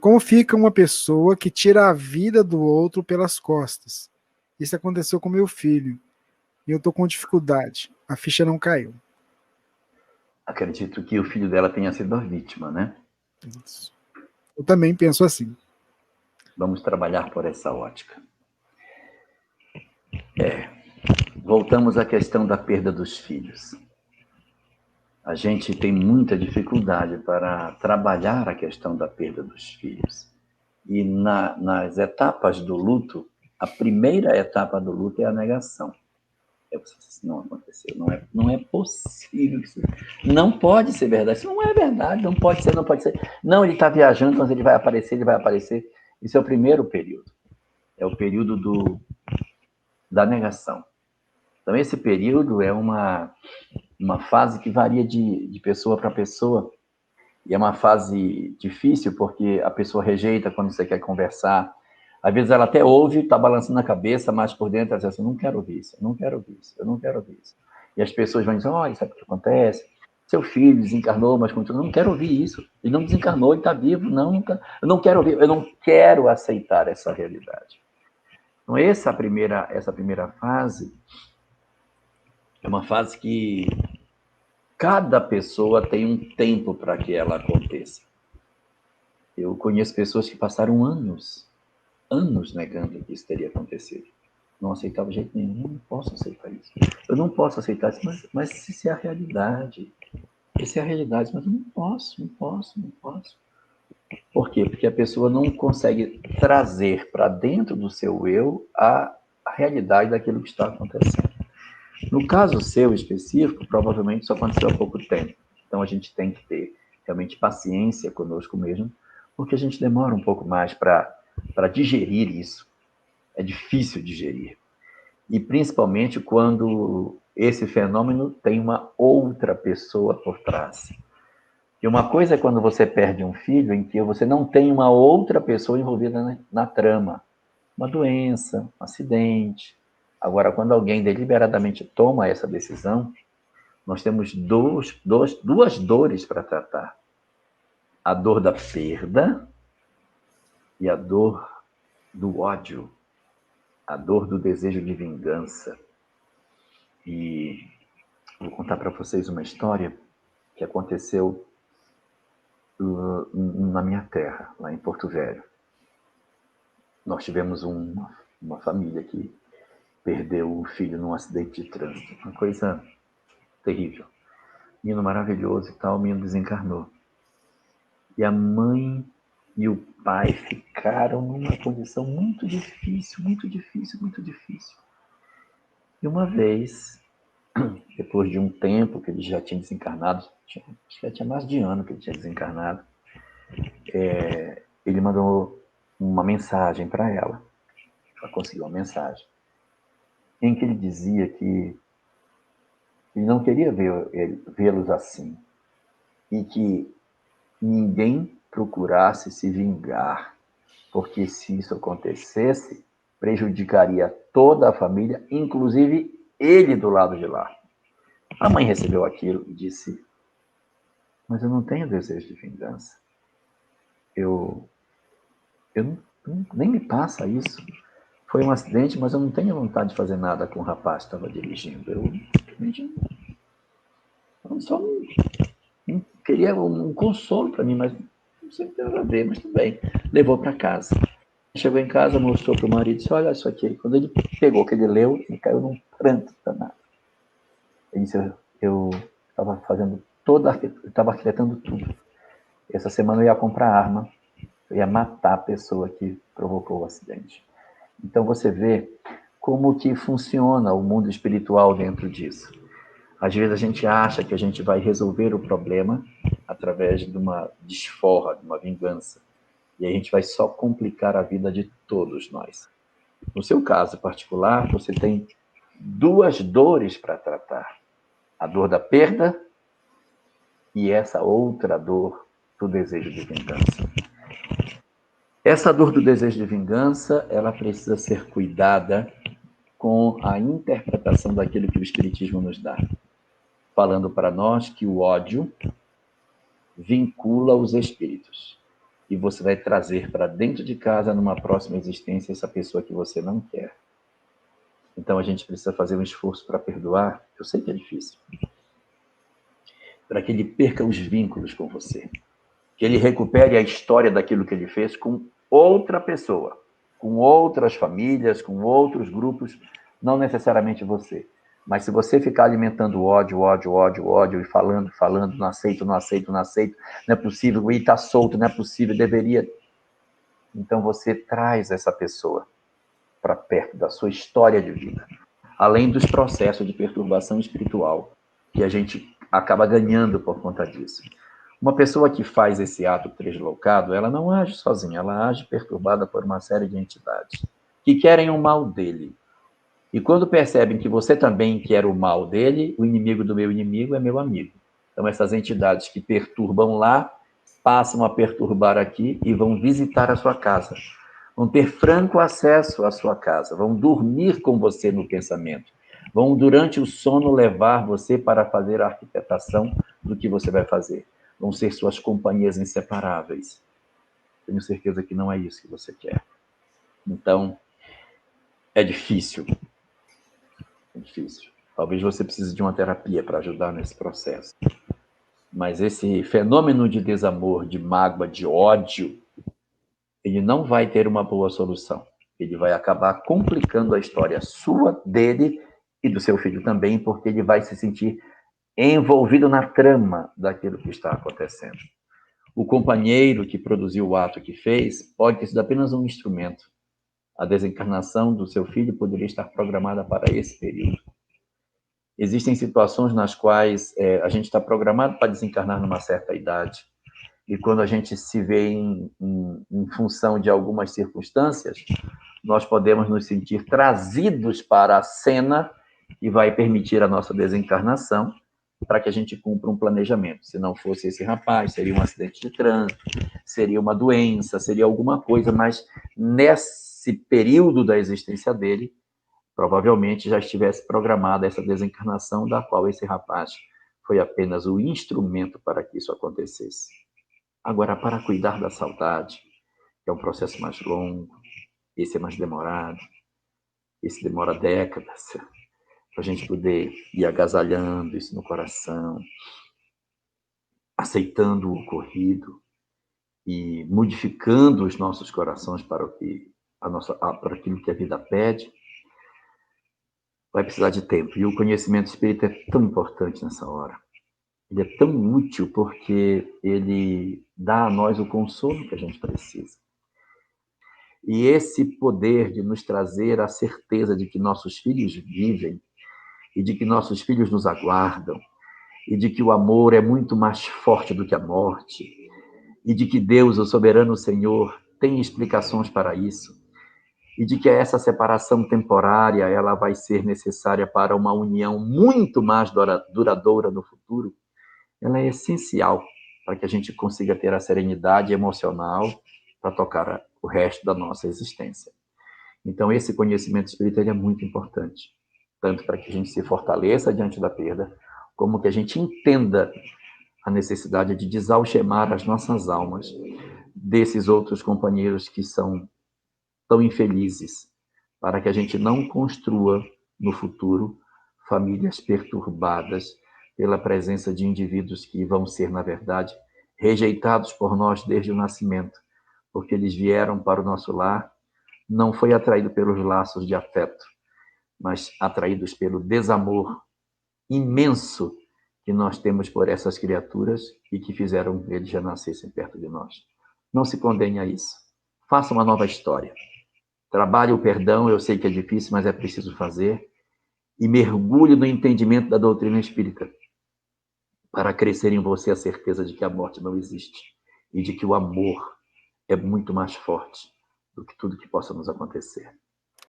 Como fica uma pessoa que tira a vida do outro pelas costas? Isso aconteceu com meu filho e eu estou com dificuldade. A ficha não caiu. Acredito que o filho dela tenha sido a vítima, né? Isso. Eu também penso assim. Vamos trabalhar por essa ótica. Voltamos à questão da perda dos filhos. A gente tem muita dificuldade para trabalhar a questão da perda dos filhos. E nas etapas do luto, a primeira etapa do luto é a negação. Isso não aconteceu, não é possível. Isso não pode ser verdade. Isso não é verdade, não pode ser, não pode ser. Não, ele está viajando, mas ele vai aparecer, ele vai aparecer. Isso é o primeiro período. É o período da negação. Então, esse período é uma fase que varia de pessoa para pessoa. E é uma fase difícil, porque a pessoa rejeita quando você quer conversar. Às vezes ela até ouve, está balançando a cabeça, mas por dentro ela diz assim, eu não quero ouvir isso, eu não quero ouvir isso, eu não quero ouvir isso. E as pessoas vão dizer, olha, sabe o que acontece? Seu filho desencarnou, mas eu não quero ouvir isso. Ele não desencarnou, ele está vivo, não, nunca. Eu não quero ouvir, eu não quero aceitar essa realidade. Então, essa primeira fase é uma fase que cada pessoa tem um tempo para que ela aconteça. Eu conheço pessoas que passaram anos negando que isso teria acontecido. Não aceitava de jeito nenhum, eu não posso aceitar isso. Eu não posso aceitar isso, mas isso é a realidade. Isso é a realidade, mas eu não posso. Por quê? Porque a pessoa não consegue trazer para dentro do seu eu a realidade daquilo que está acontecendo. No caso seu específico, provavelmente isso aconteceu há pouco tempo. Então a gente tem que ter realmente paciência conosco mesmo, porque a gente demora um pouco mais para digerir isso. É difícil digerir. E principalmente quando esse fenômeno tem uma outra pessoa por trás. E uma coisa é quando você perde um filho em que você não tem uma outra pessoa envolvida na trama. Uma doença, um acidente. Agora, quando alguém deliberadamente toma essa decisão, nós temos duas dores para tratar. A dor da perda e a dor do ódio. A dor do desejo de vingança. E vou contar para vocês uma história que aconteceu na minha terra, lá em Porto Velho. Nós tivemos uma família que perdeu o filho num acidente de trânsito. Uma coisa terrível. Menino maravilhoso e tal, o menino desencarnou. E a mãe e o pai ficaram numa condição muito difícil. E uma vez, depois de um tempo que ele já tinha desencarnado, acho que já tinha mais de ano que ele tinha desencarnado, ele mandou uma mensagem para ela. Ela conseguiu uma mensagem em que ele dizia que ele não queria vê-los assim e que ninguém procurasse se vingar, porque se isso acontecesse, prejudicaria toda a família, inclusive ele do lado de lá. A mãe recebeu aquilo e disse, mas eu não tenho desejo de vingança. Nem me passa isso. Foi um acidente, mas eu não tenho vontade de fazer nada com o rapaz que estava dirigindo. Eu só não queria um consolo para mim, mas não sei o que tem a ver, mas tudo bem. Levou para casa. Chegou em casa, mostrou para o marido, disse, olha isso aqui. Quando ele pegou, que ele leu, ele caiu num pranto danado. Ele disse, eu estava estava arquitetando tudo. Essa semana eu ia comprar arma, eu ia matar a pessoa que provocou o acidente. Então você vê como que funciona o mundo espiritual dentro disso. Às vezes a gente acha que a gente vai resolver o problema através de uma desforra, de uma vingança. E a gente vai só complicar a vida de todos nós. No seu caso particular, você tem duas dores para tratar. A dor da perda e essa outra dor do desejo de vingança. Essa dor do desejo de vingança, ela precisa ser cuidada com a interpretação daquilo que o Espiritismo nos dá. Falando para nós que o ódio vincula os espíritos. e você vai trazer para dentro de casa, numa próxima existência, essa pessoa que você não quer. Então a gente precisa fazer um esforço para perdoar. Eu sei que é difícil. Para que ele perca os vínculos com você. Que ele recupere a história daquilo que ele fez com outra pessoa, com outras famílias, com outros grupos, não necessariamente você. Mas se você ficar alimentando ódio e falando, não aceito, não é possível, e está solto, não é possível, deveria. Então você traz essa pessoa para perto da sua história de vida. Além dos processos de perturbação espiritual que a gente acaba ganhando por conta disso. Uma pessoa que faz esse ato deslocado, ela não age sozinha, ela age perturbada por uma série de entidades que querem o mal dele. E quando percebem que você também quer o mal dele, o inimigo do meu inimigo é meu amigo. Então essas entidades que perturbam lá, passam a perturbar aqui e vão visitar a sua casa. Vão ter franco acesso à sua casa, vão dormir com você no pensamento. Vão, durante o sono, levar você para fazer a arquitetação do que você vai fazer. Vão ser suas companhias inseparáveis. Tenho certeza que não é isso que você quer. Então, é difícil. É difícil. Talvez você precise de uma terapia para ajudar nesse processo. Mas esse fenômeno de desamor, de mágoa, de ódio, ele não vai ter uma boa solução. Ele vai acabar complicando a história sua, dele e do seu filho também, porque ele vai se sentir envolvido na trama daquilo que está acontecendo. O companheiro que produziu o ato que fez pode ter sido apenas um instrumento. A desencarnação do seu filho poderia estar programada para esse período. Existem situações nas quais a gente está programado para desencarnar numa certa idade. E quando a gente se vê em função de algumas circunstâncias, nós podemos nos sentir trazidos para a cena e vai permitir a nossa desencarnação para que a gente cumpra um planejamento. Se não fosse esse rapaz, seria um acidente de trânsito, seria uma doença, seria alguma coisa, mas nesse período da existência dele, provavelmente já estivesse programada essa desencarnação, da qual esse rapaz foi apenas o instrumento para que isso acontecesse. Agora, para cuidar da saudade, que é um processo mais longo, esse é mais demorado, esse demora décadas, para a gente poder ir agasalhando isso no coração, aceitando o ocorrido e modificando os nossos corações para para aquilo que a vida pede, vai precisar de tempo. E o conhecimento espírita é tão importante nessa hora. Ele é tão útil porque ele dá a nós o consolo que a gente precisa. E esse poder de nos trazer a certeza de que nossos filhos vivem e de que nossos filhos nos aguardam e de que o amor é muito mais forte do que a morte e de que Deus, o soberano Senhor, tem explicações para isso e de que essa separação temporária ela vai ser necessária para uma união muito mais duradoura no futuro, ela é essencial para que a gente consiga ter a serenidade emocional para tocar o resto da nossa existência. Então, esse conhecimento espírita ele é muito importante, tanto para que a gente se fortaleça diante da perda, como que a gente entenda a necessidade de desalgemar as nossas almas desses outros companheiros que são tão infelizes, para que a gente não construa no futuro famílias perturbadas pela presença de indivíduos que vão ser, na verdade, rejeitados por nós desde o nascimento, porque eles vieram para o nosso lar, não foi atraído pelos laços de afeto, mas atraídos pelo desamor imenso que nós temos por essas criaturas e que fizeram que eles já nascessem perto de nós. Não se condene a isso. Faça uma nova história. Trabalhe o perdão, eu sei que é difícil, mas é preciso fazer. E mergulhe no entendimento da doutrina espírita, para crescer em você a certeza de que a morte não existe e de que o amor é muito mais forte do que tudo que possa nos acontecer.